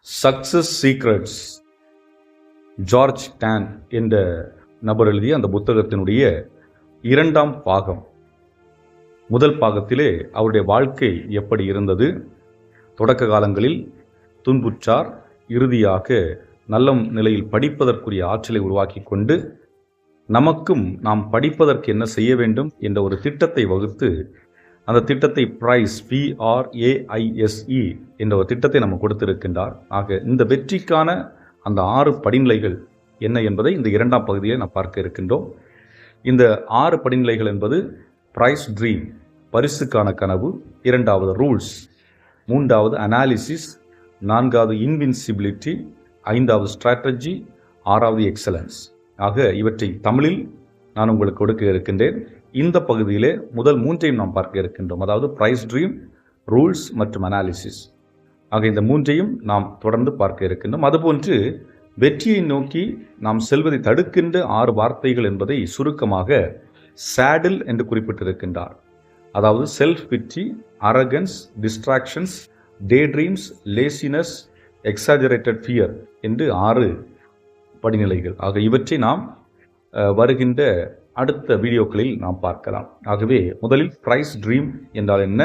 Success secrets George Don என்ற நபர் எழுதிய அந்த புத்தகத்தினுடைய 2ஆம் பாகம். முதல் பாகத்திலே அவருடைய வாழ்க்கை எப்படி இருந்தது, தொடக்க காலங்களில் துன்புற்றார், இறுதியாக நல்ல நிலையில் படிப்பதற்குரிய ஆற்றலை உருவாக்கி கொண்டு நமக்கும் நாம் படிப்பதற்கு என்ன செய்ய வேண்டும் என்ற ஒரு திட்டத்தை வகுத்து அந்த திட்டத்தை PRAISE என்ற ஒரு திட்டத்தை நம்ம கொடுத்திருக்கின்றார். ஆக இந்த வெற்றிக்கான அந்த 6 படிநிலைகள் என்ன என்பதை இந்த 2ஆம் பகுதியை நாம் பார்க்க இருக்கின்றோம். இந்த 6 படிநிலைகள் என்பது பிரைஸ் ட்ரீம், பரிசுக்கான கனவு, 2வது ரூல்ஸ், 3வது அனாலிசிஸ், 4வது இன்வின்சிபிலிட்டி, 5வது ஸ்ட்ராட்டஜி, 6வது எக்ஸலன்ஸ். ஆக இவற்றை தமிழில் நான் உங்களுக்கு கொடுக்க இருக்கின்றேன். இந்த பகுதியிலே முதல் 3ஐயும் நாம் பார்க்க இருக்கின்றோம். அதாவது பிரைஸ் ட்ரீம், ரூல்ஸ் மற்றும் அனாலிசிஸ். ஆக இந்த 3ஐயும் நாம் தொடர்ந்து பார்க்க இருக்கின்றோம். அதுபோன்று வெற்றியை நோக்கி நாம் செல்வதை தடுக்கின்ற 6 வார்த்தைகள் என்பதை சுருக்கமாக சேடில் என்று குறிப்பிட்டிருக்கின்றார். அதாவது செல்ஃப் பிட்டி, அரகன்ஸ், டிஸ்ட்ராக்ஷன்ஸ், டே ட்ரீம்ஸ், லேசினஸ், எக்ஸாஜரேட்டட் ஃபியர் என்று 6 படிநிலைகள். ஆக இவற்றை நாம் வருகின்ற அடுத்த வீடியோக்களில் நாம் பார்க்கலாம். ஆகவே முதலில் பிரைஸ் ட்ரீம் என்றால் என்ன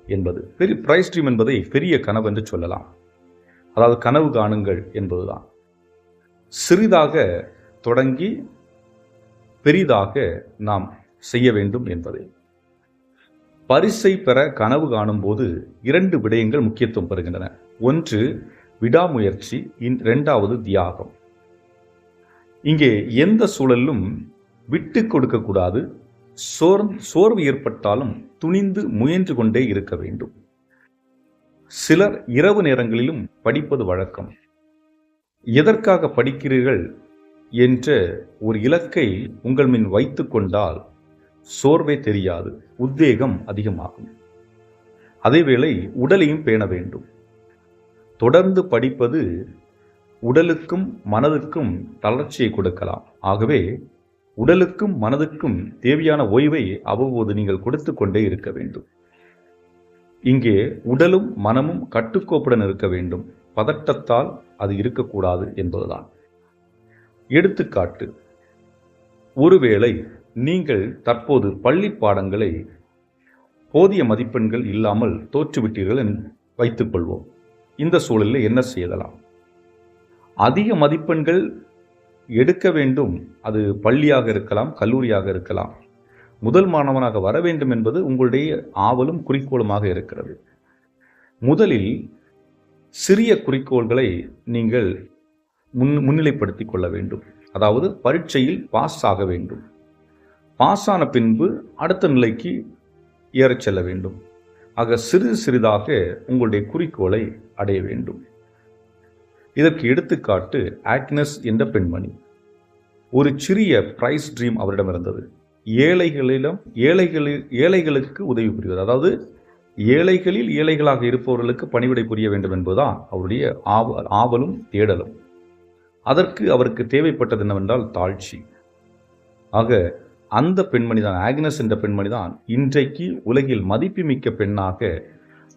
என்பது. பிரைஸ் ட்ரீம் என்பதை பெரிய கனவு என்று சொல்லலாம். அதாவது கனவு காணுங்கள் என்பதுதான். சிறிதாக தொடங்கி பெரிதாக நாம் செய்ய வேண்டும் என்பதை. பரிசை பெற கனவு காணும் போது 2 விடயங்கள் முக்கியத்துவம் பெறுகின்றன. ஒன்று விடாமுயற்சி, 2வது தியாகம். இங்கே எந்த சூழலிலும் விட்டு கொடுக்கக்கூடாது. சோர்வு ஏற்பட்டாலும் துணிந்து முயன்று கொண்டே இருக்க வேண்டும். சிலர் இரவு நேரங்களிலும் படிப்பது வழக்கம். எதற்காக படிக்கிறீர்கள் என்ற ஒரு இலக்கை உங்கள் முன் வைத்து கொண்டால் சோர்வே தெரியாது, உத்வேகம் அதிகமாகும். அதேவேளை உடலையும் பேண வேண்டும். தொடர்ந்து படிப்பது உடலுக்கும் மனதுக்கும் தளர்ச்சியை கொடுக்கலாம். ஆகவே உடலுக்கும் மனதுக்கும் தேவையான ஓய்வை அவ்வப்போது நீங்கள் கொடுத்து கொண்டே இருக்க வேண்டும். இங்கே உடலும் மனமும் கட்டுக்கோப்புடன் இருக்க வேண்டும். பதட்டத்தால் அது இருக்கக்கூடாது என்பதுதான். எடுத்துக்காட்டு, ஒருவேளை நீங்கள் தற்போது பள்ளி பாடங்களை போதிய மதிப்பெண்கள் இல்லாமல் தோற்றுவிட்டீர்கள் என்று வைத்துக் கொள்வோம். இந்த சூழலில் என்ன செய்யலாம்? அதிக மதிப்பெண்கள் எடுக்க வேண்டும். அது பள்ளியாக இருக்கலாம், கல்லூரியாக இருக்கலாம். முதல் மாணவனாக வர வேண்டும் என்பது உங்களுடைய ஆவலும் குறிக்கோளுமாக இருக்கிறது. முதலில் சிறிய குறிக்கோள்களை நீங்கள் முன்னிலைப்படுத்திக் கொள்ள வேண்டும். அதாவது பரீட்சையில் பாஸ் ஆக வேண்டும். பாஸ் ஆன பின்பு அடுத்த நிலைக்கு ஏறச் செல்ல வேண்டும். ஆக சிறிதாக உங்களுடைய குறிக்கோளை அடைய வேண்டும். இதற்கு எடுத்துக்காட்டு ஆக்னஸ் என்ற பெண்மணி. ஒரு சிறிய பிரைஸ் ட்ரீம் அவரிடம் இருந்தது. ஏழைகளுக்கு உதவி புரிவது. அதாவது ஏழைகளில் ஏழைகளாக இருப்பவர்களுக்கு பணிவிடை புரிய வேண்டும் என்பதுதான் அவருடைய ஆவலும் தேடலும். அதற்கு அவருக்கு தேவைப்பட்டது என்னவென்றால் தாழ்ச்சி. ஆக அந்த பெண்மணி தான், ஆக்னஸ் என்ற பெண்மணி தான் இன்றைக்கு உலகில் மதிப்புமிக்க பெண்ணாக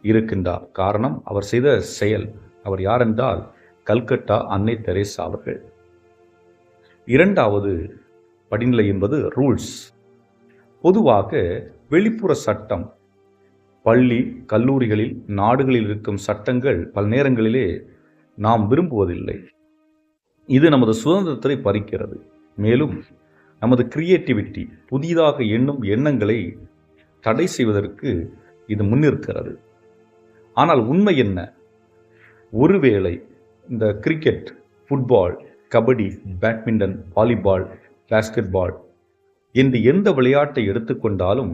இருக்கின்றார். காரணம் அவர் செய்த செயல். அவர் யார் என்றால் கல்கட்டா அன்னை தெரேசா அவர்கள். 2வது படிநிலை என்பது ரூல்ஸ். பொதுவாக வெளிப்புற சட்டம், பள்ளி கல்லூரிகளில் நாடுகளில் இருக்கும் சட்டங்கள் பல நேரங்களிலே நாம் விரும்புவதில்லை. இது நமது சுதந்திரத்தை பறிக்கிறது. மேலும் நமது கிரியேட்டிவிட்டி, புதிதாக எண்ணும் எண்ணங்களை தடை செய்வதற்கு இது முன்னிற்கிறது. ஆனால் உண்மை என்ன? ஒருவேளை இந்த cricket, football, kabaddi, badminton, volleyball, basketball என்று எந்த விளையாட்டை எடுத்துக்கொண்டாலும்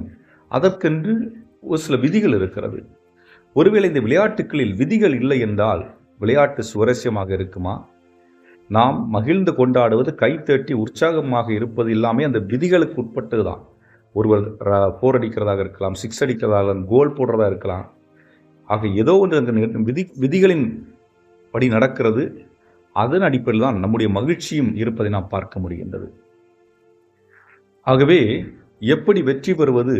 அதற்கென்று ஒரு சில விதிகள் இருக்கிறது. ஒருவேளை இந்த விளையாட்டுகளில் விதிகள் இல்லை என்றால் விளையாட்டு சுவாரஸ்யமாக இருக்குமா? நாம் மகிழ்ந்து கொண்டாடுவது, கைத்தட்டி உற்சாகமாக இருப்பது எல்லாமே அந்த விதிகளுக்கு உட்பட்டது தான். ஒருவர் 4 அடிக்கிறதாக இருக்கலாம், 6 அடிக்கிறதாக இருக்கலாம், கோல் போடுறதா இருக்கலாம். ஆக ஏதோ ஒன்று அந்த விதிகளின் படி நடக்கிறது. அதன் அடிப்படையில் தான் நம்முடைய மகிழ்ச்சியும் இருப்பதை நாம் பார்க்க முடிகின்றது. ஆகவே எப்படி வெற்றி பெறுவது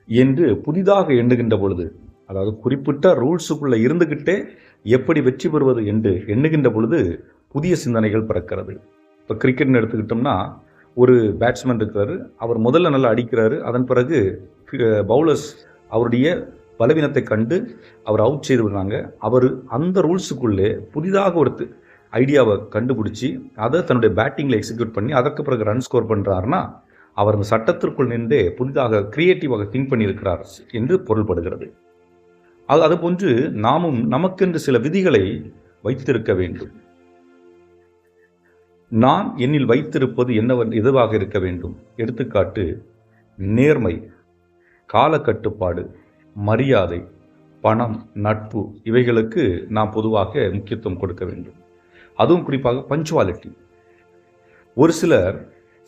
என்று புதிதாக எண்ணுகின்ற பொழுது, அதாவது குறிப்பிட்ட ரூல்ஸுக்குள்ளே இருந்துக்கிட்டே எப்படி வெற்றி பெறுவது என்று எண்ணுகின்ற பொழுது புதிய சிந்தனைகள் பிறக்கிறது. இப்போ கிரிக்கெட்னு எடுத்துக்கிட்டோம்னா, ஒரு பேட்ஸ்மேன் இருக்கிறாரு, அவர் முதல்ல நல்லா அடிக்கிறாரு, அதன் பிறகு பவுலர்ஸ் அவருடைய பலவீனத்தை கண்டு அவர் அவுட் செய்து விடுறாங்க. அவர் அந்த ரூல்ஸுக்குள்ளே புதிதாக ஒரு ஐடியாவை கண்டுபிடிச்சி அதை தன்னுடைய பேட்டிங்கில் எக்ஸிக்யூட் பண்ணி அதற்கு பிறகு ரன் ஸ்கோர் பண்ணுறாருன்னா, அவர் அந்த சட்டத்திற்குள் நின்றே புதிதாக கிரியேட்டிவாக திங்க் பண்ணியிருக்கிறார் என்று பொருள்படுகிறது. அதுபோன்று நாமும் நமக்கென்று சில விதிகளை வைத்திருக்க வேண்டும். நான் என்னில் வைத்திருப்பது எதுவாக இருக்க வேண்டும்? எடுத்துக்காட்டு, நேர்மை, காலக்கட்டுப்பாடு, மரியாதை, பணம், நட்பு, இவைகளுக்கு நாம் பொதுவாக முக்கியத்துவம் கொடுக்க வேண்டும். அதுவும் குறிப்பாக பஞ்சுவாலிட்டி. ஒரு சிலர்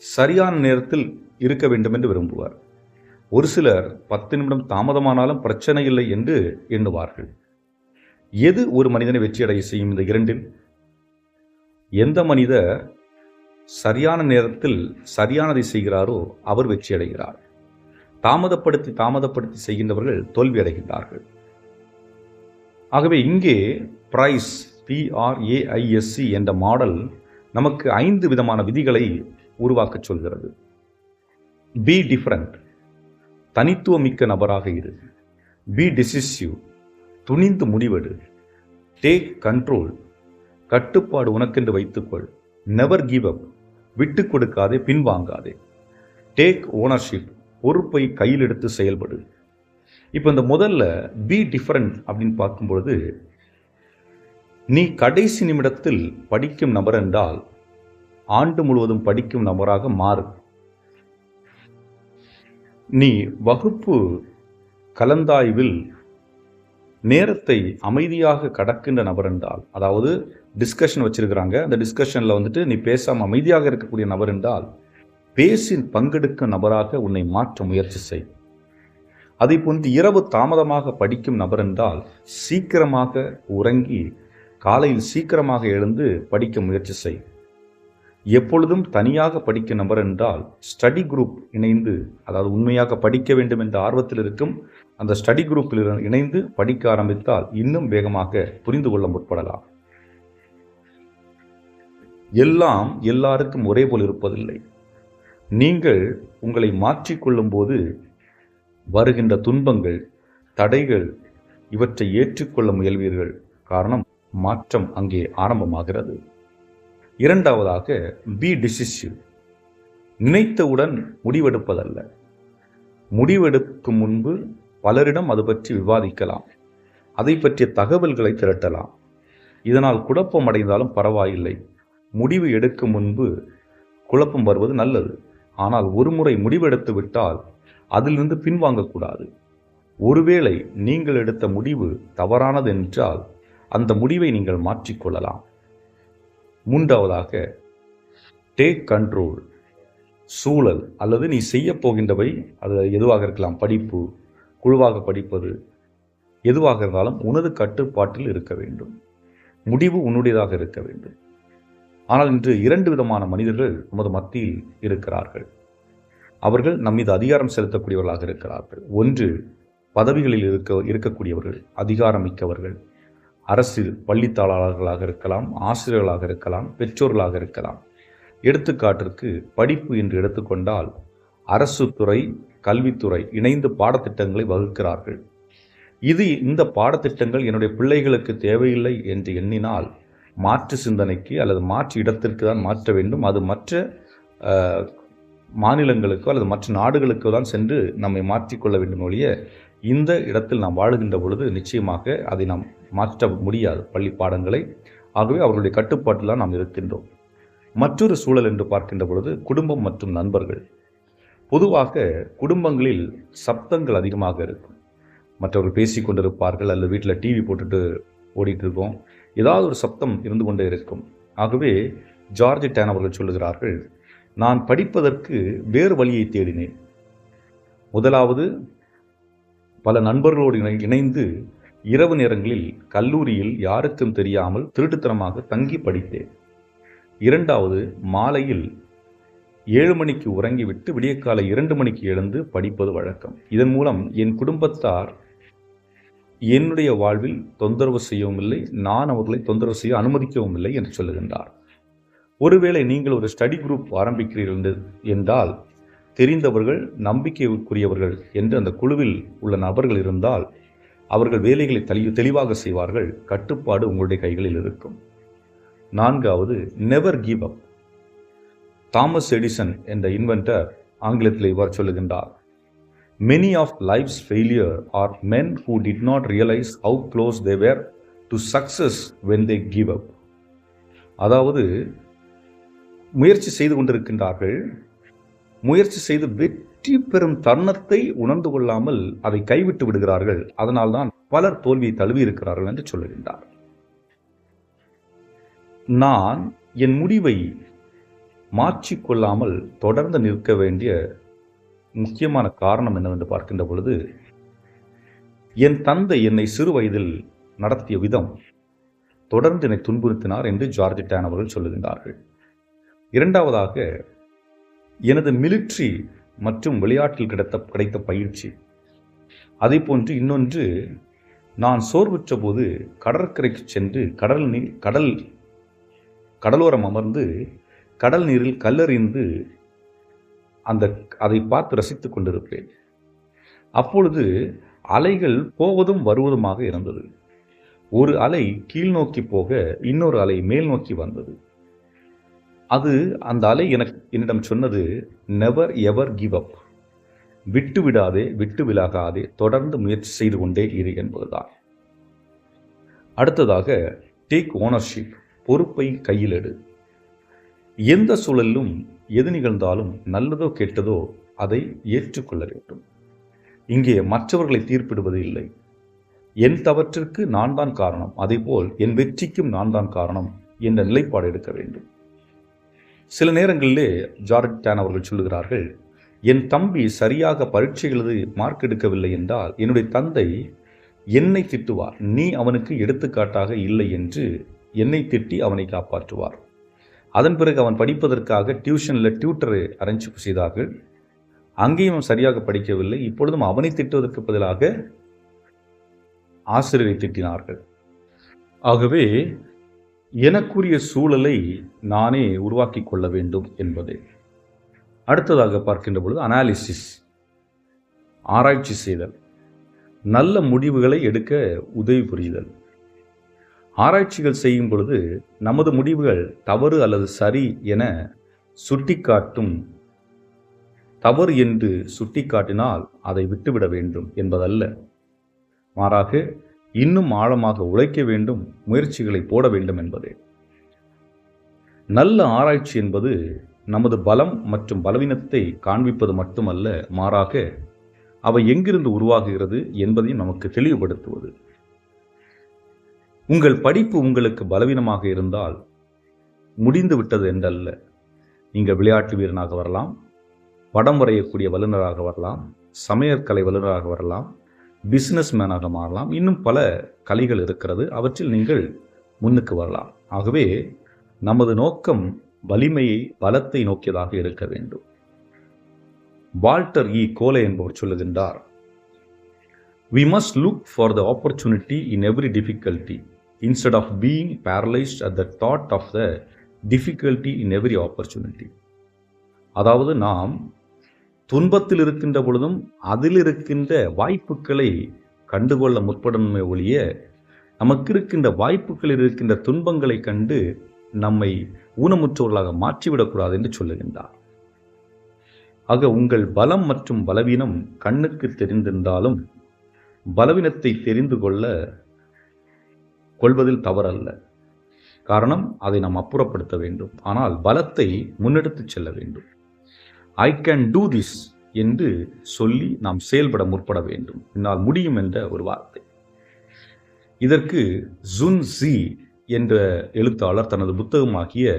சரியான நேரத்தில் இருக்க வேண்டும் என்று விரும்புவார். ஒரு சிலர் 10 நிமிடம் தாமதமானாலும் பிரச்சனை இல்லை என்று எண்ணுவார்கள். எது ஒரு மனிதனை வெற்றியடைய செய்யும்? இந்த இரண்டில் எந்த மனிதர் சரியான நேரத்தில் சரியானதை செய்கிறாரோ அவர் வெற்றியடைகிறார். தாமதப்படுத்தி செய்கின்றவர்கள் தோல்வி அடைகின்றார்கள். ஆகவே இங்கே பிரைஸ், PRAISC என்ற மாடல் நமக்கு 5 விதமான விதிகளை உருவாக்க சொல்கிறது. பி டிஃபரண்ட், தனித்துவமிக்க நபராக இரு. பி டிசிசிவ், துணிந்து முடிவெடு. டேக் கண்ட்ரோல், கட்டுப்பாடு உனக்கென்று வைத்துக்கொள். நெவர் கிவ் அப், விட்டு கொடுக்காதே, பின்வாங்காதே. டேக் ஓனர்ஷிப், பொறுப்பை கையில் எடுத்து செயல்படு. இப்போ இந்த முதல்ல பி டிஃபரண்ட் அப்படின்னு பார்க்கும்பொழுது, நீ கடைசி நிமிடத்தில் படிக்கும் நபர் என்றால் ஆண்டு முழுவதும் படிக்கும் நபராக மாறு. நீ வகுப்பு கலந்தாய்வில் நேரத்தை அமைதியாக கடக்கின்ற நபர் என்றால், அதாவது டிஸ்கஷன் வச்சிருக்கிறாங்க, அந்த டிஸ்கஷனில் நீ பேசாமல் அமைதியாக இருக்கக்கூடிய நபர் என்றால் பேசி பங்கெடுக்கும் நபராக உன்னை மாற்ற முயற்சி செய். அதை போன்று இரவு தாமதமாக படிக்கும் நபர் என்றால் சீக்கிரமாக உறங்கி காலையில் சீக்கிரமாக எழுந்து படிக்க முயற்சி செய். எப்பொழுதும் தனியாக படிக்கும் நபர் என்றால் ஸ்டடி குரூப் இணைந்து, அதாவது உண்மையாக படிக்க வேண்டும் என்ற ஆர்வத்தில் இருக்கும் அந்த ஸ்டடி குரூப்பில் இணைந்து படிக்க ஆரம்பித்தால் இன்னும் வேகமாக புரிந்து கொள்ள முற்படலாம். எல்லாம் எல்லாருக்கும் ஒரே போல் இருப்பதில்லை. நீங்கள் உங்களை மாற்றிக்கொள்ளும் போது வருகின்ற துன்பங்கள், தடைகள், இவற்றை ஏற்றுக்கொள்ள முயல்வீர்கள். காரணம், மாற்றம் அங்கே ஆரம்பமாகிறது. இரண்டாவதாக பி டிசிசிவ், நினைத்தவுடன் முடிவெடுப்பதல்ல. முடிவெடுக்கும் முன்பு பலரிடம் அது பற்றி விவாதிக்கலாம், அதை பற்றிய தகவல்களை திரட்டலாம். இதனால் குழப்பம் அடைந்தாலும் பரவாயில்லை. முடிவு எடுக்கும் முன்பு குழப்பம் வருவது நல்லது. ஆனால் ஒரு முறை முடிவெடுத்து விட்டால் அதிலிருந்து பின்வாங்கக்கூடாது. ஒருவேளை நீங்கள் எடுத்த முடிவு தவறானது என்றால் அந்த முடிவை நீங்கள் மாற்றிக்கொள்ளலாம். மூன்றாவதாக டேக் கண்ட்ரோல், சூழல் அல்லது நீ செய்ய போகின்றவை, அது எதுவாக இருக்கலாம், படிப்பு, குழுவாக படிப்பது, எதுவாக இருந்தாலும் உனது கட்டுப்பாட்டில் இருக்க வேண்டும். முடிவு உன்னுடையதாக இருக்க வேண்டும். ஆனால் இன்று 2 விதமான மனிதர்கள் நமது மத்தியில் இருக்கிறார்கள். அவர்கள் நம்மீது அதிகாரம் செலுத்தக்கூடியவர்களாக இருக்கிறார்கள். ஒன்று, பதவிகளில் இருக்கக்கூடியவர்கள், அதிகாரம் மிக்கவர்கள். அரசில் பள்ளித்தாளர்களாக இருக்கலாம், ஆசிரியர்களாக இருக்கலாம், பெற்றோர்களாக இருக்கலாம். எடுத்துக்காட்டிற்கு படிப்பு என்று எடுத்துக்கொண்டால் அரசு துறை, கல்வித்துறை இணைந்து பாடத்திட்டங்களை வகுக்கிறார்கள். இந்த பாடத்திட்டங்கள் என்னுடைய பிள்ளைகளுக்கு தேவையில்லை என்று எண்ணினால் மாற்று சிந்தனைக்கு அல்லது மாற்று இடத்திற்கு தான் மாற்ற வேண்டும். அது மற்ற மாநிலங்களுக்கோ அல்லது மற்ற நாடுகளுக்கோ தான் சென்று நம்மை மாற்றிக்கொள்ள வேண்டும் ஒழிய இந்த இடத்தில் நாம் வாழுகின்ற பொழுது நிச்சயமாக அதை நாம் மாற்ற முடியாது, பள்ளி பாடங்களை. ஆகவே அவர்களுடைய கட்டுப்பாட்டில் தான் நாம் இருக்கின்றோம். மற்றொரு சூழல் என்று பார்க்கின்ற பொழுது குடும்பம் மற்றும் நண்பர்கள். பொதுவாக குடும்பங்களில் சப்தங்கள் அதிகமாக இருக்கும். மற்றவர்கள் பேசி கொண்டிருப்பார்கள், அல்லது வீட்டில் டிவி போட்டுட்டு ஓடிட்டு இருக்கோம், ஏதாவது ஒரு சப்தம் இருந்து கொண்டே இருக்கும். ஆகவே ஜார்ஜ் டேன் அவர்கள் சொல்லுகிறார்கள், நான் படிப்பதற்கு வேறு வழியை தேடினேன். முதலாவது, பல நண்பர்களோடு இணைந்து இரவு நேரங்களில் கல்லூரியில் யாருக்கும் தெரியாமல் திருட்டுத்தனமாக தங்கி படித்தேன். இரண்டாவது, மாலையில் 7 மணிக்கு உறங்கிவிட்டு விடியற்காலை 2 மணிக்கு எழுந்து படிப்பது வழக்கம். இதன் மூலம் என் குடும்பத்தார் என்னுடைய வாழ்வில் தொந்தரவு செய்யவும் இல்லை, நான் அவர்களை தொந்தரவு செய்ய அனுமதிக்கவும் இல்லை என்று சொல்லுகின்றார். ஒருவேளை நீங்கள் ஒரு ஸ்டடி குரூப் ஆரம்பிக்கிறீர்கள் என்றால், தெரிந்தவர்கள், நம்பிக்கைக்குரியவர்கள் என்று அந்த குழுவில் உள்ள நபர்கள் இருந்தால் அவர்கள் வேலைகளை தெளிவாக செய்வார்கள். கட்டுப்பாடு உங்களுடைய கைகளில் இருக்கும். 4வது, never give up. Thomas Edison என்ற இன்வென்டர் ஆங்கிலத்தில் இவ்வாறு சொல்லுகின்றார்: Many of life's failure are men who did not realize how close they were to success when they give up. அதாவது, முயற்சி செய்து கொண்டிருக்கின்றார்கள், முயற்சி செய்து வெற்றி பெறும் தருணத்தை உணர்ந்து கொள்ளாமல் அதை கைவிட்டு விடுகிறார்கள். அதனால்தான் பலர் தோல்வியை தழுவி இருக்கிறார்கள் என்று சொல்லுகின்றார். நான் என் முடிவை மாற்றிக்கொள்ளாமல் தொடர்ந்து நிற்க வேண்டிய முக்கியமான காரணம் என்னவென்று பார்க்கின்ற பொழுது, என் தந்தை என்னை சிறு வயதில் நடத்திய விதம் தொடர்ந்து என்னை துன்புறுத்தினார் என்று ஜார்ஜ் டேன் அவர்கள் சொல்லுகின்றார்கள். 2வதாக, எனது மிலிட்ரி மற்றும் விளையாட்டில் கிடைத்த பயிற்சி. அதே போன்று இன்னொன்று, நான் சோர்வுற்ற போது கடற்கரைக்கு சென்று கடலோரம் அமர்ந்து கடல் நீரில் கல்லறிந்து அதை பார்த்து ரசித்துக் கொண்டிருப்பேன். அப்பொழுது அலைகள் போவதும் வருவதுமாக இருந்தது. ஒரு அலை கீழ் நோக்கி போக இன்னொரு அலை மேல் நோக்கி வந்தது. அந்த அலை என்னிடம் சொன்னது, நெவர் எவர் கிவ் அப். விட்டு விடாதே, விட்டு விலகாதே, தொடர்ந்து முயற்சி செய்து கொண்டே இரு என்பதுதான். அடுத்ததாக, டேக் ஓனர்ஷிப். பொறுப்பை கையில் எடு. எந்த சூழலிலும் எது நிகழ்ந்தாலும் நல்லதோ கெட்டதோ அதை ஏற்றுக்கொள்ள வேண்டும். இங்கே மற்றவர்களை தீர்ப்பிடுவது இல்லை. என் தவற்றிற்கு நான் தான் காரணம், அதேபோல் என் வெற்றிக்கும் நான் தான் காரணம் என்ற நிலைப்பாடு எடுக்க வேண்டும். சில நேரங்களிலே ஜார்ஜ் டேன் அவர்கள் சொல்லுகிறார்கள், என் தம்பி சரியாக பரீட்சை எழுதி மார்க் எடுக்கவில்லை என்றால் என்னுடைய தந்தை என்னை திட்டுவார். நீ அவனுக்கு எடுத்துக்காட்டாக இல்லை என்று என்னை திட்டி அவனை காப்பாற்றுவார். அதன் பிறகு அவன் படிப்பதற்காக டியூஷனில் டியூட்டரை அரேஞ்ச் செய்தார்கள். அங்கேயும் அவன் சரியாக படிக்கவில்லை. இப்பொழுதும் அவனை திட்டுவதற்கு பதிலாக ஆசிரியரை திட்டினார்கள். ஆகவே எனக்குரிய சூழலை நானே உருவாக்கி கொள்ள வேண்டும் என்பதை. அடுத்ததாக பார்க்கின்ற பொழுது அனாலிசிஸ், ஆராய்ச்சி செய்தல், நல்ல முடிவுகளை எடுக்க உதவி புரிதல். ஆராய்ச்சிகள் செய்யும் பொழுது நமது முடிவுகள் தவறு அல்லது சரி என சுட்டிக்காட்டும். தவறு என்று சுட்டிக்காட்டினால் அதை விட்டுவிட வேண்டும் என்பதல்ல. மாறாக இன்னும் ஆழமாக உழைக்க வேண்டும், முயற்சிகளை போட வேண்டும் என்பதே. நல்ல ஆராய்ச்சி என்பது நமது பலம் மற்றும் பலவீனத்தை காண்பிப்பது மட்டுமல்ல, மாறாக அவை எங்கிருந்து உருவாகுகிறது என்பதையும் நமக்கு தெளிவுபடுத்துவது. உங்கள் படிப்பு உங்களுக்கு பலவீனமாக இருந்தால் முடிந்து விட்டது என்றல்ல. நீங்கள் விளையாட்டு வீரனாக வரலாம், படம் வரையக்கூடிய வல்லுநராக வரலாம், சமையற்கலை வல்லுநராக வரலாம், பிஸ்னஸ் மேனாக மாறலாம். இன்னும் பல கலைகள் இருக்கிறது, அவற்றில் நீங்கள் முன்னுக்கு வரலாம். ஆகவே நமது நோக்கம் வலிமையை, பலத்தை நோக்கியதாக இருக்க வேண்டும். வால்டர் கோலே என்பவர் சொல்லுகின்றார், We must look for the opportunity in every difficulty instead of being paralyzed at the thought of the difficulty in every opportunity. அதாவது நாம் துன்பத்தில் இருக்கின்ற பொழுதும் அதில் இருக்கின்ற வாய்ப்புகளை கண்டுகொள்ள முற்படணுமே ஒழிய, நமக்கு இருக்கின்ற வாய்ப்புகளில் இருக்கின்ற துன்பங்களை கண்டு நம்மை ஊனமுற்றவர்களாக மாற்றிவிடக்கூடாது என்று சொல்லுகின்றார். ஆக உங்கள் பலம் மற்றும் பலவீனம் கண்ணுக்கு தெரிந்திருந்தாலும் பலவீனத்தை தெரிந்து கொள்வதில் தவறல்ல. காரணம், அதை நாம் அப்புறப்படுத்த வேண்டும். ஆனால் பலத்தை முன்னெடுத்து செல்ல வேண்டும். ஐ கேன் டூ திஸ் என்று சொல்லி நாம் செயல்பட முற்பட வேண்டும். என்னால் முடியும் என்ற ஒரு வார்த்தை. இதற்கு ஜுன் ஸி என்ற எழுத்தாளர் தனது புத்தகமாகிய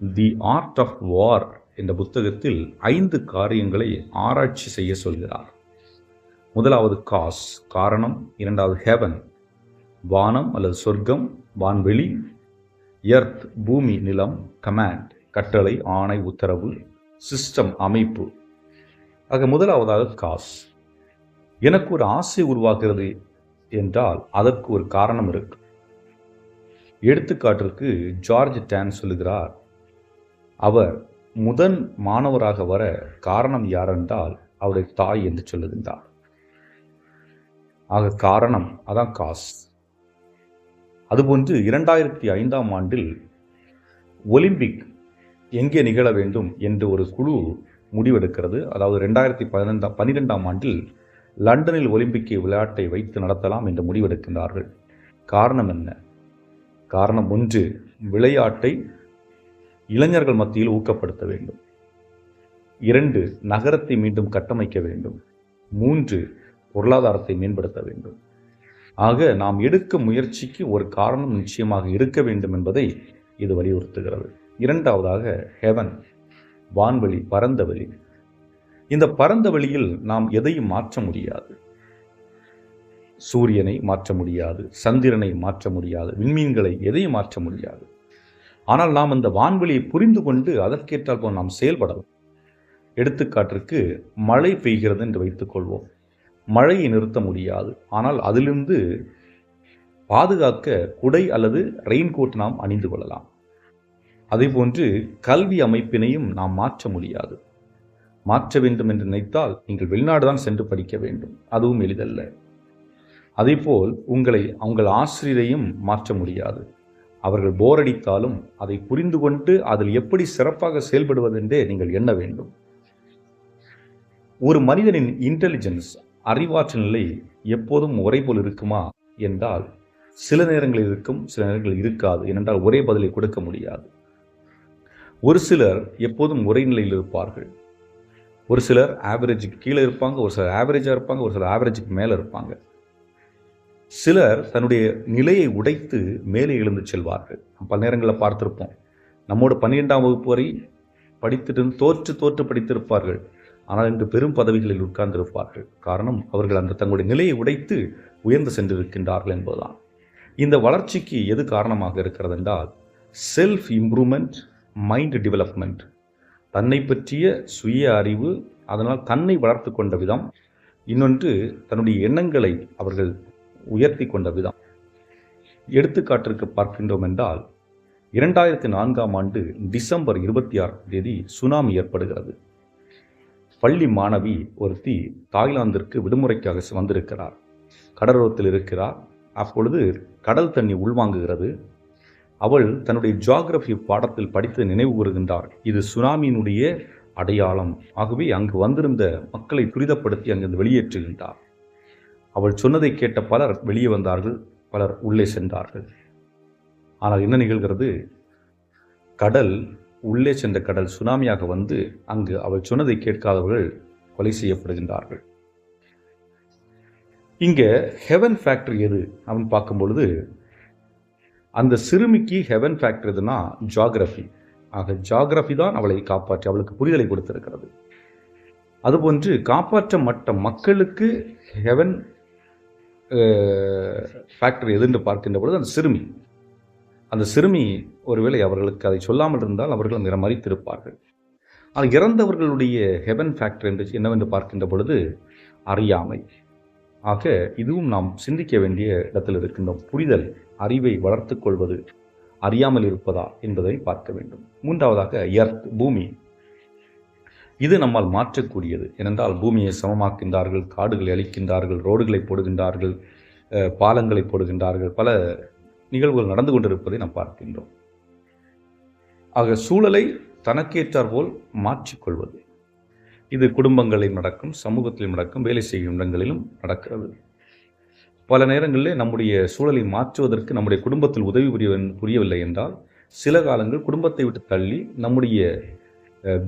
தி ஆர்ட் ஆஃப் வார் என்ற புத்தகத்தில் 5 காரியங்களை ஆராய்ச்சி செய்ய சொல்கிறார். முதலாவது காஸ், காரணம். 2வது ஹெவன், வானம் அல்லது சொர்க்கம், வான்வெளி. எர்த், பூமி, நிலம். கமாண்ட், கட்டளை, ஆணை, உத்தரவு. சிஸ்டம், அமைப்பு. ஆக முதலாவதாக காஸ். எனக்கு ஒரு ஆசை உருவாகிறது என்றால் அதற்கு ஒரு காரணம் இருக்கு. எடுத்துக்காட்டிற்கு ஜார்ஜ் டேன் சொல்லுகிறார், அவர் முதன் மாணவராக வர காரணம் யாரென்றால் அவருடைய தாய் என்று சொல்லுகின்றார். ஆக காரணம் அதான் காஸ். அதுபோன்று 2005ஆம் ஆண்டில் ஒலிம்பிக் எங்கே நிகழ வேண்டும் என்று ஒரு குழு முடிவெடுக்கிறது. அதாவது 2012ஆம் ஆண்டில் லண்டனில் ஒலிம்பிக் விளையாட்டை வைத்து நடத்தலாம் என்று முடிவெடுக்கின்றார்கள். காரணம் என்ன? காரணம் 1, விளையாட்டை இளைஞர்கள் மத்தியில் ஊக்கப்படுத்த வேண்டும். 2, நகரத்தை மீண்டும் கட்டமைக்க வேண்டும். 3, பொருளாதாரத்தை மேம்படுத்த வேண்டும். ஆக நாம் எடுக்கும் முயற்சிக்கு ஒரு காரணம் நிச்சயமாக இருக்க வேண்டும் என்பதை இது வலியுறுத்துகிறது. இரண்டாவதாக ஹெவன், வான்வெளி, பரந்த வெளி. இந்த பரந்த வெளியில் நாம் எதையும் மாற்ற முடியாது. சூரியனை மாற்ற முடியாது, சந்திரனை மாற்ற முடியாது, விண்மீன்களை எதையும் மாற்ற முடியாது. ஆனால் நாம் அந்த வான்வெளியை புரிந்து கொண்டு அதற்கேற்றால் போல் நாம் செயல்படலாம். எடுத்துக்காட்டிற்கு மழை பெய்கிறது என்று வைத்துக் கொள்வோம். மழையை நிறுத்த முடியாது, ஆனால் அதிலிருந்து பாதுகாக்க குடை அல்லது ரெயின்கோட் நாம் அணிந்து கொள்ளலாம். அதேபோன்று கல்வி அமைப்பினையும் நாம் மாற்ற முடியாது. மாற்ற வேண்டும் என்று நினைத்தால் நீங்கள் வெளிநாடு தான் சென்று படிக்க வேண்டும், அதுவும் எளிதல்ல. அதேபோல் உங்கள் ஆசிரியரையும் மாற்ற முடியாது. அவர்கள் போர் அடித்தாலும் அதை புரிந்து கொண்டு அதில் எப்படி சிறப்பாக செயல்படுவதென்றே நீங்கள் எண்ண வேண்டும். ஒரு மனிதனின் இன்டெலிஜென்ஸ், அறிவாற்றல் நிலை எப்போதும் ஒரே போல் இருக்குமா என்றால் சில நேரங்களில் இருக்கும், சில நேரங்களில் இருக்காது. ஏனென்றால் ஒரே பதிலை கொடுக்க முடியாது. ஒரு சிலர் எப்போதும் ஒரே நிலையில் இருப்பார்கள். ஒரு சிலர் ஆவரேஜுக்கு கீழே இருப்பாங்க, ஒரு சிலர் ஆவரேஜாக இருப்பாங்க, ஒரு சிலர் ஆவரேஜுக்கு மேலே இருப்பாங்க. சிலர் தன்னுடைய நிலையை உடைத்து மேலே எழுந்து செல்வார்கள். பல நேரங்களில் பார்த்திருப்போம். நம்மோட 12ஆம் வகுப்பு வரை படித்துட்டு தோற்று படித்திருப்பார்கள். ஆனால் இன்று பெரும் பதவிகளில் உட்கார்ந்திருப்பார்கள். காரணம், அவர்கள் அந்த தங்களுடைய நிலையை உடைத்து உயர்ந்து சென்றிருக்கின்றார்கள் என்பதுதான். இந்த வளர்ச்சிக்கு எது காரணமாக இருக்கிறது என்றால் செல்ஃப் இம்ப்ரூவ்மெண்ட், மைண்ட் டெவலப்மெண்ட், தன்னை பற்றிய சுய அறிவு, அதனால் தன்னை வளர்த்து கொண்ட விதம், இன்னொன்று தன்னுடைய எண்ணங்களை அவர்கள் உயர்த்தி கொண்ட விதம். எடுத்துக்காட்டிற்கு பார்க்கின்றோம் என்றால் 2004ஆம் ஆண்டு டிசம்பர் 26ஆம் தேதி சுனாமி ஏற்படுகிறது. பள்ளி மாணவி ஒருத்தி தாய்லாந்திற்கு விடுமுறைக்காக வந்திருக்கிறார். கடலோரத்தில் இருக்கிறார். அப்பொழுது கடல் தண்ணி உள்வாங்குகிறது. அவள் தன்னுடைய ஜியாகிரபி பாடத்தில் படித்து நினைவு கூறுகின்றார், இது சுனாமியினுடைய அடையாளம். ஆகவே அங்கு வந்திருந்த மக்களை துரிதப்படுத்தி அங்கிருந்து வெளியேற்றுகின்றார். அவள் சொன்னதை கேட்ட பலர் வெளியே வந்தார்கள், பலர் உள்ளே சென்றார்கள். ஆனால் என்ன நிகழ்கிறது? கடல், உள்ளே சென்ற கடல் சுனாமியாக வந்து அங்கு அவள் சொன்னதை கேட்காதவர்கள் கொலை செய்யப்படுகின்றார்கள். இங்கே ஹெவன் ஃபேக்டர் எது அப்படின்னு பார்க்கும் பொழுது, அந்த சிறுமிக்கு ஹெவன் ஃபேக்டர் எதுனா ஜியாகிரபி. ஆக ஜியாகிரபி தான் அவளை காப்பாற்றி அவளுக்கு புரிதலை கொடுத்திருக்கிறது. அதுபோன்று காப்பாற்றப்பட்ட மக்களுக்கு ஹெவன் ஃபேக்டர் எதுன்னு பார்க்கின்ற பொழுது அந்த சிறுமி ஒருவேளை அவர்களுக்கு அதை சொல்லாமல் இருந்தால் அவர்கள் அங்கே மறித்திருப்பார்கள். ஆனால் இறந்தவர்களுடைய ஹெவன் ஃபேக்டர் என்று என்னவென்று பார்க்கின்ற பொழுது அறியாமை. ஆக இதுவும் நாம் சிந்திக்க வேண்டிய இடத்தில் இருக்கின்றோம். புரிதல், அறிவை வளர்த்து கொள்வது அறியாமல் இருப்பதா என்பதை பார்க்க வேண்டும். மூன்றாவதாக எர்த், பூமி. இது நம்மால் மாற்றக்கூடியது. ஏனென்றால் பூமியை சமமாக்கின்றார்கள், காடுகளை அழிக்கின்றார்கள், ரோடுகளை போடுகின்றார்கள், பாலங்களை போடுகின்றார்கள், பல நிகழ்வுகள் நடந்து கொண்டிருப்பதை நாம் பார்க்கின்றோம். ஆக சூழலை தனக்கேற்றார் போல் மாற்றிக்கொள்வது, இது குடும்பங்களில் நடக்கும், சமூகத்திலும் நடக்கும், வேலை செய்யும் இடங்களிலும் நடக்கிறது. பல நேரங்களில் நம்முடைய சூழலை மாற்றுவதற்கு நம்முடைய குடும்பத்தில் உதவி புரியவில்லை என்றால் சில காலங்கள் குடும்பத்தை விட்டு தள்ளி நம்முடைய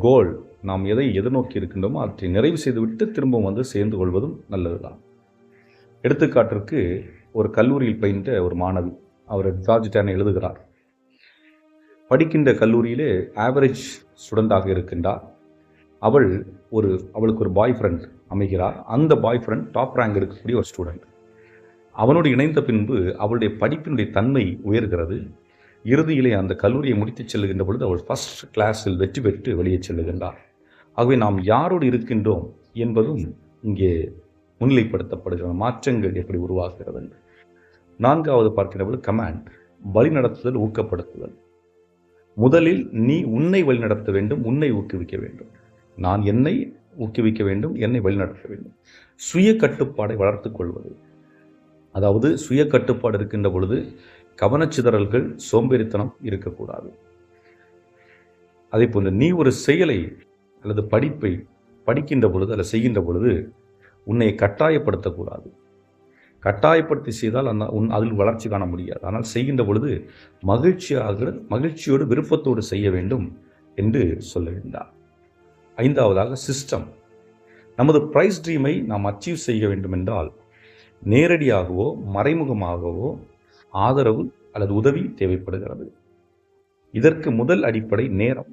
கோல், நாம் எதை எதிர்நோக்கி இருக்கின்றோமோ அவற்றை நிறைவு செய்துவிட்டு திரும்பவும் வந்து சேர்ந்து கொள்வதும் நல்லதுதான். எடுத்துக்காட்டிற்கு ஒரு கல்லூரியில் பயின்ற ஒரு மாணவி, அவர் ஜார்ஜ் டேன் எழுதுகிறார். படிக்கின்ற கல்லூரியிலே ஆவரேஜ் ஸ்டூடெண்டாக இருக்கின்றார். அவளுக்கு ஒரு பாய் ஃப்ரெண்ட் அமைகிறார். அந்த பாய் ஃப்ரெண்ட் டாப் ரேங்க் இருக்கக்கூடிய ஒரு ஸ்டூடெண்ட். அவனோடு இணைந்த பின்பு அவளுடைய படிப்பினுடைய தன்மை உயர்கிறது. இறுதியிலே அந்த கல்லூரியை முடித்துச் செல்லுகின்ற பொழுது அவள் ஃபர்ஸ்ட் கிளாஸில் வெற்றி பெற்று வெளியே செல்லுகின்றார். ஆகவே நாம் யாரோடு இருக்கின்றோம் என்பதும் இங்கே முன்னிலைப்படுத்தப்படுகிற மாற்றங்கள் எப்படி உருவாகிறது என்று. 4வது பார்க்கிறபோது கமாண்ட், வழிநடத்துதல், ஊக்கப்படுத்துதல். முதலில் நீ உன்னை வழிநடத்த வேண்டும், உன்னை ஊக்குவிக்க வேண்டும். நான் என்னை ஊக்குவிக்க வேண்டும், என்னை வழிநடத்த வேண்டும். சுய கட்டுப்பாடை வளர்த்துக் கொள்வது. அதாவது சுய கட்டுப்பாடு இருக்கின்ற பொழுது கவனச்சிதறல்கள், சோம்பேறித்தனம் இருக்கக்கூடாது. அதே போன்று நீ ஒரு செயலை அல்லது படிப்பை படிக்கின்ற பொழுது அல்லது செய்கின்ற பொழுது உன்னை கட்டாயப்படுத்தக்கூடாது. கட்டாயப்படுத்தி செய்தால் அதில் வளர்ச்சி காண முடியாது. ஆனால் செய்கின்ற பொழுது மகிழ்ச்சியோடு விருப்பத்தோடு செய்ய வேண்டும் என்று சொல்லுகின்றார். 5வதாக சிஸ்டம். நமது பிரைஸ் ட்ரீமை நாம் அச்சீவ் செய்ய வேண்டும் என்றால் நேரடியாகவோ மறைமுகமாகவோ ஆதரவு அல்லது உதவி தேவைப்படுகிறது. இதற்கு முதல் அடிப்படை நேரம்.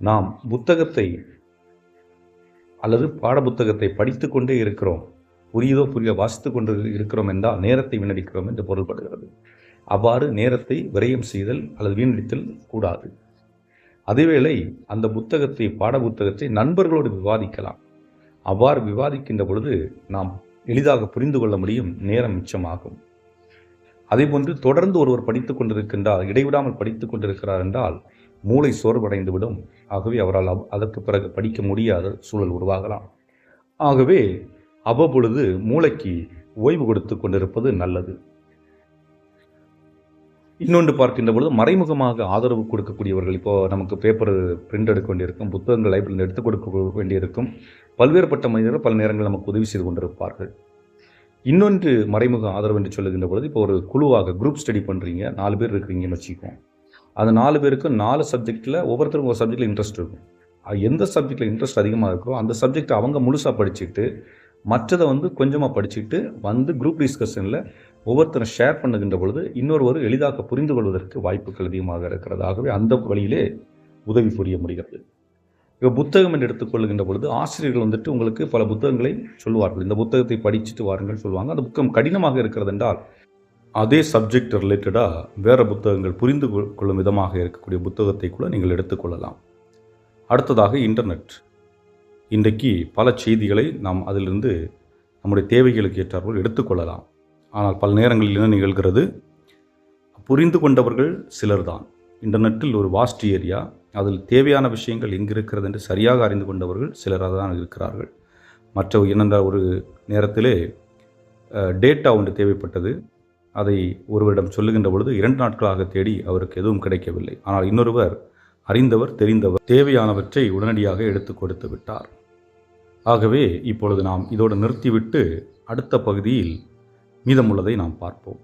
நாம் புத்தகத்தை அல்லது பாடப்புத்தகத்தை படித்து கொண்டே இருக்கிறோம், புரிய வாசித்து கொண்டு இருக்கிறோம் என்றால் நேரத்தை வீணடிக்கிறோம் என்று பொருள்படுகிறது. அவ்வாறு நேரத்தை விரயம் செய்தல் அல்லது வீணடித்தல் கூடாது. அதேவேளை அந்த பாட புத்தகத்தை நண்பர்களோடு விவாதிக்கலாம். அவ்வாறு விவாதிக்கின்ற பொழுது நாம் எளிதாக புரிந்து கொள்ள முடியும், நேரம் மிச்சமாகும். அதேபோன்று தொடர்ந்து ஒருவர் படித்துக் கொண்டிருக்கின்றார், இடைவிடாமல் படித்துக் கொண்டிருக்கிறார் என்றால் மூளை சோர்வடைந்துவிடும். ஆகவே அவரால் அதற்கு பிறகு படிக்க முடியாத சூழல் உருவாகலாம். ஆகவே அவ்வப்பொழுது மூளைக்கு ஓய்வு கொடுத்து கொண்டிருப்பது நல்லது. இன்னொன்று பார்க்கின்ற பொழுது மறைமுகமாக ஆதரவு கொடுக்கக்கூடியவர்கள், இப்போது நமக்கு பேப்பர் பிரிண்ட் எடுக்க வேண்டியிருக்கும், புத்தகங்கள் லைப்ரரியில் எடுத்துக் கொடுக்க வேண்டியிருக்கும், பல்வேறுபட்ட மனிதர்கள் பல நேரங்கள் நமக்கு உதவி செய்து கொண்டிருப்பார்கள். இன்னொன்று மறைமுக ஆதரவு என்று சொல்லுகின்ற பொழுது, இப்போ ஒரு குழுவாக குரூப் ஸ்டடி பண்ணுறீங்க, 4 பேர் இருக்கிறீங்கன்னு வச்சுக்கோம். அந்த 4 பேருக்கும் 4 சப்ஜெக்டில் ஒவ்வொருத்தருக்கும் ஒரு சப்ஜெக்டில் இன்ட்ரெஸ்ட் இருக்கும். எந்த சப்ஜெக்டில் இன்ட்ரெஸ்ட் அதிகமாக இருக்கோ அந்த சப்ஜெக்ட் அவங்க முழுசாக படிச்சுட்டு மற்றதை கொஞ்சமாக படிச்சுட்டு குரூப் டிஸ்கஷனில் ஒவ்வொருத்தரும் ஷேர் பண்ணுகின்ற பொழுது இன்னொருவர் எளிதாக புரிந்து கொள்வதற்கு வாய்ப்புகள் அதிகமாக இருக்கிறது. ஆகவே அந்த வழியிலே உதவி புரிய முடிகிறது. இப்போ புத்தகம் என்று எடுத்துக்கொள்கின்ற பொழுது ஆசிரியர்கள் உங்களுக்கு பல புத்தகங்களை சொல்லுவார்கள். இந்த புத்தகத்தை படிச்சுட்டு வாருங்கள் சொல்லுவாங்க. அந்த புத்தகம் கடினமாக இருக்கிறது என்றால் அதே சப்ஜெக்ட் ரிலேட்டடாக வேறு புத்தகங்கள் புரிந்து கொள்ளும் விதமாக இருக்கக்கூடிய புத்தகத்தை கூட நீங்கள் எடுத்துக்கொள்ளலாம். அடுத்ததாக இன்டர்நெட். இன்றைக்கு பல செய்திகளை நாம் அதிலிருந்து நம்முடைய தேவைகளுக்கு ஏற்றாற்போல் எடுத்துக்கொள்ளலாம். ஆனால் பல நேரங்களில் என்ன நிகழ்கிறது, புரிந்து கொண்டவர்கள் சிலர்தான். இன்டர்நெட்டில் ஒரு வாஸ்ட் ஏரியா, அதில் தேவையான விஷயங்கள் எங்கு இருக்கிறது என்று சரியாக அறிந்து கொண்டவர்கள் சிலராக தான் இருக்கிறார்கள். மற்ற என்னென்றால் ஒரு நேரத்திலே டேட்டா ஒன்று தேவைப்பட்டது, அதை ஒருவரிடம் சொல்லுகின்ற பொழுது 2 நாட்களாக தேடி அவருக்கு எதுவும் கிடைக்கவில்லை. ஆனால் இன்னொருவர் அறிந்தவர், தெரிந்தவர், தேவையானவற்றை உடனடியாக எடுத்து கொடுத்து விட்டார். ஆகவே இப்பொழுது நாம் இதோடு நிறுத்திவிட்டு அடுத்த பகுதியில் மீதமுள்ளதை நாம் பார்ப்போம்.